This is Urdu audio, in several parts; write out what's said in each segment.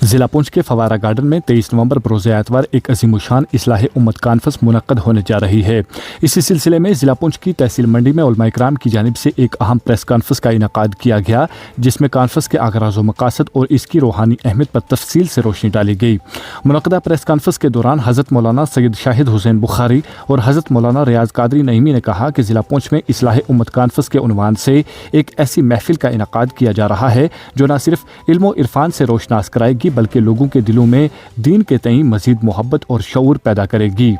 ضلع پونچھ کے فوارہ گارڈن میں 23 نومبر بروز اتوار ایک عظیم الشان اصلاح امت کانفرنس منعقد ہونے جا رہی ہے۔ اسی سلسلے میں ضلع پونچھ کی تحصیل منڈی میں علماء کرام کی جانب سے ایک اہم پریس کانفرنس کا انعقاد کیا گیا، جس میں کانفرنس کے اغراض و مقاصد اور اس کی روحانی اہمیت پر تفصیل سے روشنی ڈالی گئی۔ منعقدہ پریس کانفرنس کے دوران حضرت مولانا سید شاہد حسین بخاری اور حضرت مولانا ریاض قادری نعیمی نے کہا کہ ضلع پونچھ میں اصلاح امت کانفرنس کے عنوان سے ایک ایسی محفل کا انعقاد کیا جا رہا ہے جو نہ صرف علم و عرفان سے روشناس کرائے گی بلکہ لوگوں کے دلوں میں دین کے تئیں مزید محبت اور شعور پیدا کرے گی۔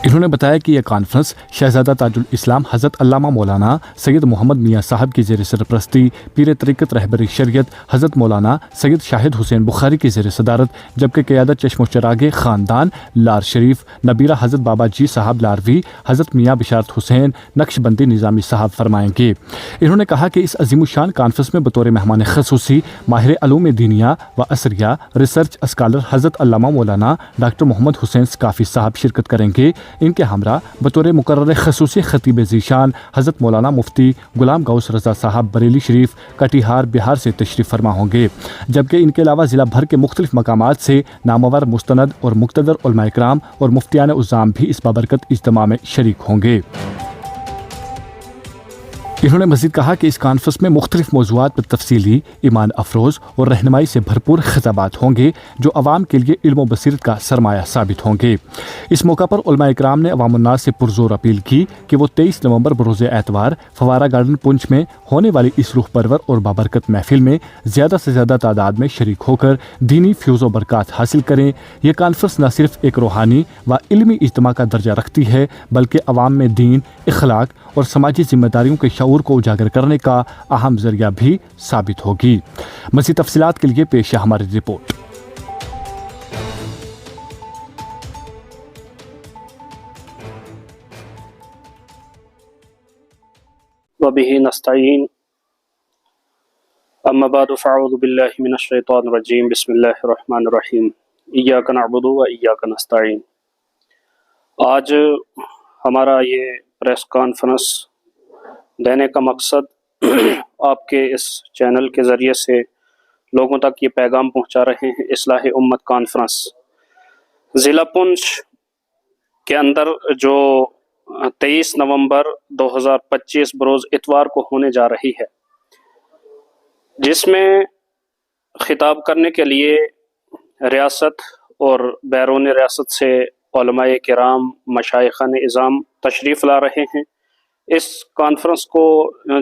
انہوں نے بتایا کہ یہ کانفرنس شہزادہ تاج الاسلام حضرت علامہ مولانا سید محمد میاں صاحب کی زیر سرپرستی، پیر طریقت رہبر شریعت حضرت مولانا سید شاہد حسین بخاری کی زیر صدارت، جبکہ قیادت چشم و چراغ خاندان لار شریف نبیرہ حضرت بابا جی صاحب لاروی حضرت میاں بشارت حسین نقش بندی نظامی صاحب فرمائیں گے۔ انہوں نے کہا کہ اس عظیم الشان کانفرنس میں بطور مہمان خصوصی ماہر علوم دینیہ و عصریہ ریسرچ اسکالر حضرت علامہ مولانا ڈاکٹر محمد حسین ثقافی صاحب شرکت کریں گے۔ ان کے ہمراہ بطور مقرر خصوصی خطیب ذیشان حضرت مولانا مفتی غلام غوث رضا صاحب بریلی شریف کٹیہار بہار سے تشریف فرما ہوں گے، جبکہ ان کے علاوہ ضلع بھر کے مختلف مقامات سے نامور مستند اور مقتدر علماء کرام اور مفتیان عظام بھی اس بابرکت اجتماع میں شریک ہوں گے۔ انہوں نے مزید کہا کہ اس کانفرنس میں مختلف موضوعات پر تفصیلی، ایمان افروز اور رہنمائی سے بھرپور خطابات ہوں گے جو عوام کے لیے علم و بصیرت کا سرمایہ ثابت ہوں گے۔ اس موقع پر علماء کرام نے عوام الناس سے پرزور اپیل کی کہ وہ 23 نومبر بروز اتوار فوارہ گارڈن پونچھ میں ہونے والی اس روح پرور اور بابرکت محفل میں زیادہ سے زیادہ تعداد میں شریک ہو کر دینی فیوز و برکات حاصل کریں۔ یہ کانفرنس نہ صرف ایک روحانی و علمی اجتماع کا درجہ رکھتی ہے بلکہ عوام میں دین، اخلاق اور سماجی ذمہ داریوں کے شعور کو اجاگر کرنے کا اہم ذریعہ بھی ثابت ہوگی۔ مزید تفصیلات کے لیے پیش ہے ہماری رپورٹ۔ وَبِهِ نَسْتَعِينُ أَمَّا بَعْدُ فَأَعُوذُ بِاللَّهِ مِنَ الشَّيْطَانِ الرَّجِيمِ بسم اللہ الرحمن الرحیم إِيَّاكَ نَعْبُدُ وَإِيَّاكَ نَسْتَعِينُ۔ آج ہمارا یہ پریس کانفرنس دینے کا مقصد آپ کے اس چینل کے ذریعے سے لوگوں تک یہ پیغام پہنچا رہے ہیں۔ اصلاح امت کانفرنس ضلع پونچھ کے اندر جو 23 نومبر 2025 بروز اتوار کو ہونے جا رہی ہے، جس میں خطاب کرنے کے لیے ریاست اور بیرون ریاست سے علماء کرام، مشائخان اعظام تشریف لا رہے ہیں۔ اس کانفرنس کو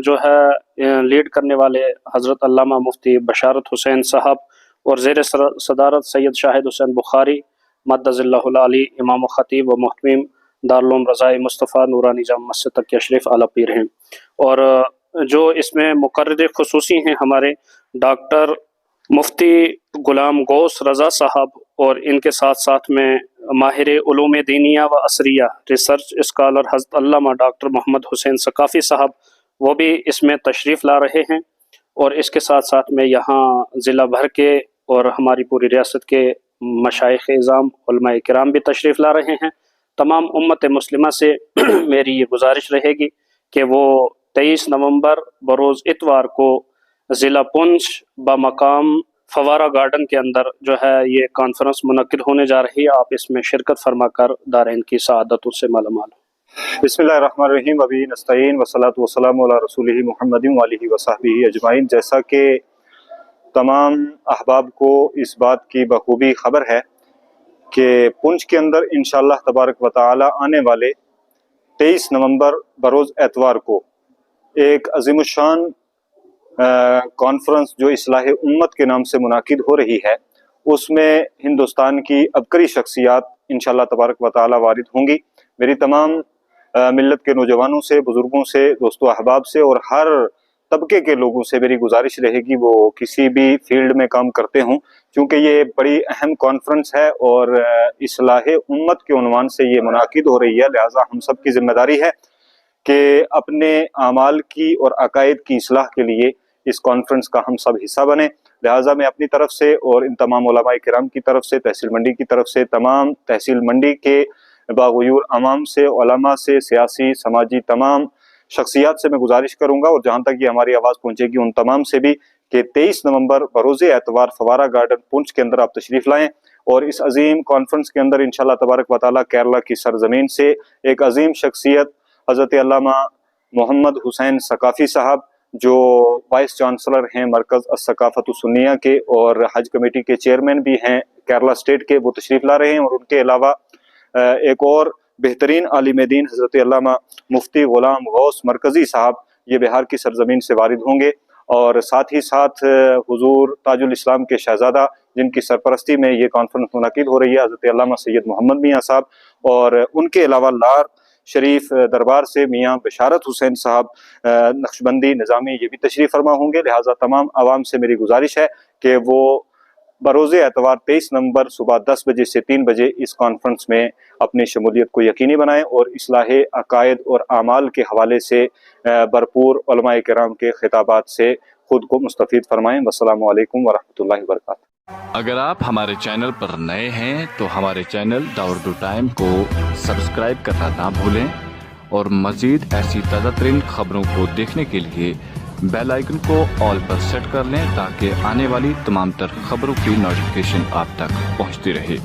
جو ہے لیڈ کرنے والے حضرت علامہ مفتی بشارت حسین صاحب اور زیر صدارت سید شاہد حسین بخاری مدظ اللہ العلی امام و خطیب و محتمیم دارالعلوم رضائے مصطفیٰ نورانی جامع مسجد تک تشریف اعلیٰ پیر ہیں، اور جو اس میں مقرر خصوصی ہیں ہمارے ڈاکٹر مفتی غلام غوث رضا صاحب، اور ان کے ساتھ ساتھ میں ماہر علوم دینیہ و عصریہ ریسرچ اسکالر حضرت علامہ ڈاکٹر محمد حسین ثقافی صاحب، وہ بھی اس میں تشریف لا رہے ہیں۔ اور اس کے ساتھ ساتھ میں یہاں ضلع بھر کے اور ہماری پوری ریاست کے مشائخ اعظام علماء کرام بھی تشریف لا رہے ہیں۔ تمام امت مسلمہ سے میری یہ گزارش رہے گی کہ وہ 23 نومبر بروز اتوار کو ضلع پونچھ بمقام فوارہ گارڈن کے اندر جو ہے یہ کانفرنس منعقد ہونے جا رہی ہے۔ آپ اس میں شرکت فرما کر دارین کی سعادتوں سے مالا مال ہوں۔ بسم اللہ الرحمن الرحیم وبہ نستعین والصلاۃ والسلام علی رسولہ محمد وآلہ وصحبہ اجمعین۔ جیسا کہ تمام احباب کو اس بات کی بخوبی خبر ہے کہ پونچھ کے اندر انشاءاللہ تبارک و تعالی آنے والے 23 نومبر بروز اتوار کو ایک عظیم الشان کانفرنس جو اصلاح امت کے نام سے منعقد ہو رہی ہے، اس میں ہندوستان کی عبقری شخصیات انشاءاللہ تبارک و تعالی وارد ہوں گی۔ میری تمام ملت کے نوجوانوں سے، بزرگوں سے، دوستو احباب سے اور ہر طبقے کے لوگوں سے میری گزارش رہے گی وہ کسی بھی فیلڈ میں کام کرتے ہوں، کیونکہ یہ بڑی اہم کانفرنس ہے اور اصلاح امت کے عنوان سے یہ منعقد ہو رہی ہے، لہٰذا ہم سب کی ذمہ داری ہے کہ اپنے اعمال کی اور عقائد کی اصلاح کے لیے اس کانفرنس کا ہم سب حصہ بنیں۔ لہٰذا میں اپنی طرف سے اور ان تمام علماء کرام کی طرف سے، تحصیل منڈی کی طرف سے، تمام تحصیل منڈی کے باغیور عوام سے، علماء سے، سیاسی سماجی تمام شخصیات سے میں گزارش کروں گا، اور جہاں تک یہ ہماری آواز پہنچے گی ان تمام سے بھی، کہ 23 نومبر بروز اتوار فوارہ گارڈن پونچھ کے اندر آپ تشریف لائیں اور اس عظیم کانفرنس کے اندر انشاءاللہ تبارک و تعالیٰ کیرلا کی سرزمین سے ایک عظیم شخصیت حضرت علامہ محمد حسین ثقافی صاحب جو وائس چانسلر ہیں مرکز الثقافت السنیہ کے اور حج کمیٹی کے چیئرمین بھی ہیں کیرلا اسٹیٹ کے، وہ تشریف لا رہے ہیں، اور ان کے علاوہ ایک اور بہترین عالم دین حضرت علامہ مفتی غلام غوث مرکزی صاحب یہ بہار کی سرزمین سے وارد ہوں گے، اور ساتھ ہی ساتھ حضور تاج الاسلام کے شہزادہ جن کی سرپرستی میں یہ کانفرنس منعقد ہو رہی ہے حضرت علامہ سید محمد میاں صاحب، اور ان کے علاوہ لار شریف دربار سے میاں بشارت حسین صاحب نقشبندی نظامی یہ بھی تشریف فرما ہوں گے۔ لہٰذا تمام عوام سے میری گزارش ہے کہ وہ بروز اتوار 23 نومبر صبح 10 بجے سے 3 بجے اس کانفرنس میں اپنی شمولیت کو یقینی بنائیں اور اصلاح عقائد اور اعمال کے حوالے سے بھرپور علماء کرام کے خطابات سے خود کو مستفید فرمائیں۔ والسلام علیکم ورحمۃ اللہ وبرکاتہ۔ اگر آپ ہمارے چینل پر نئے ہیں تو ہمارے چینل داوردو ٹائم کو سبسکرائب کرنا نہ بھولیں، اور مزید ایسی تازہ ترین خبروں کو دیکھنے کے لیے بیل آئیکن کو آل پر سیٹ کر لیں تاکہ آنے والی تمام تر خبروں کی نوٹیفیکیشن آپ تک پہنچتی رہے۔